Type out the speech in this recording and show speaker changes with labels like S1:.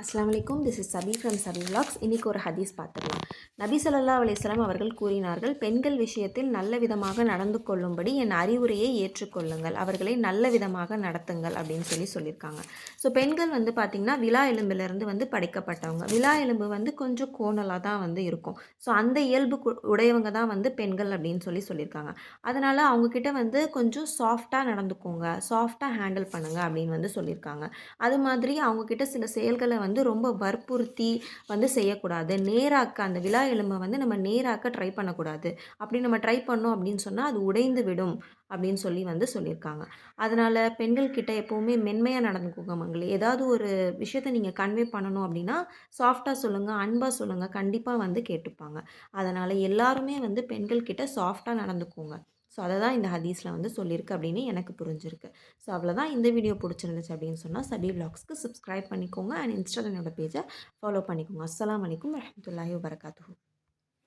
S1: அஸ்ஸலாமு அலைக்கும். This is Sabi from Sabi vlogs. இன்னைக்கு ஒரு ஹதீஸ் பார்த்துடலாம். நபி ஸல்லல்லாஹு அலைஹி வஸல்லம் அவர்கள் கூறினார்கள், பெண்கள் விஷயத்தில் நல்ல விதமாக நடந்து கொள்ளும்படி என் அறிவுரையை ஏற்றுக்கொள்ளுங்கள், அவர்களை நல்ல விதமாக நடத்துங்கள் அப்படின்னு சொல்லியிருக்காங்க. ஸோ பெண்கள் பார்த்திங்கன்னா விலா எலும்பிலிருந்து படைக்கப்பட்டவங்க. விலா எலும்பு கொஞ்சம் கோணலாக தான் இருக்கும். ஸோ அந்த இயல்பு உடையவங்க தான் பெண்கள் அப்படின்னு சொல்லியிருக்காங்க. அதனால் அவங்கக்கிட்ட கொஞ்சம் சாஃப்டாக நடந்துக்கோங்க, சாஃப்டாக ஹேண்டில் பண்ணுங்கள் அப்படின்னு சொல்லியிருக்காங்க. அது மாதிரி அவங்கக்கிட்ட சில செயல்களை ரொம்ப வற்புறுத்தி செய்யக்கூடாது. நேராக்க அந்த விலா எலும்பை நம்ம நேராக்க ட்ரை பண்ணக்கூடாது. அப்படி நம்ம ட்ரை பண்ணோம் அப்படின்னு சொன்னால் அது உடைந்து விடும் அப்படின்னு சொல்லியிருக்காங்க. அதனால் பெண்கள் கிட்ட எப்போவுமே மென்மையாக நடந்துக்கோங்க மங்களே. ஏதாவது ஒரு விஷயத்த நீங்கள் கன்வே பண்ணணும் அப்படின்னா சாஃப்டாக சொல்லுங்கள், அன்பாக சொல்லுங்கள், கண்டிப்பாக கேட்டுப்பாங்க. அதனால் எல்லாருமே பெண்கள் கிட்ட சாஃப்டாக நடந்துக்கோங்க. ஸோ அதை தான் இந்த ஹதீஸில் சொல்லியிருக்கு அப்படின்னு எனக்கு புரிஞ்சிருக்கு. ஸோ அவ்வளோதான். இந்த வீடியோ பிடிச்சிருந்துச்சு அப்படின்னு சொன்னால் சபி vlogsக்கு சப்ஸ்கிரைப் பண்ணிக்கோங்க அண்ட் இன்ஸ்டாகிராம் என்னோட பேஜை ஃபாலோ பண்ணிக்கோங்க. அஸ்ஸலாமு அலைக்கும் வரஹ்மத்துல்லாஹி வபரகாத்துஹு.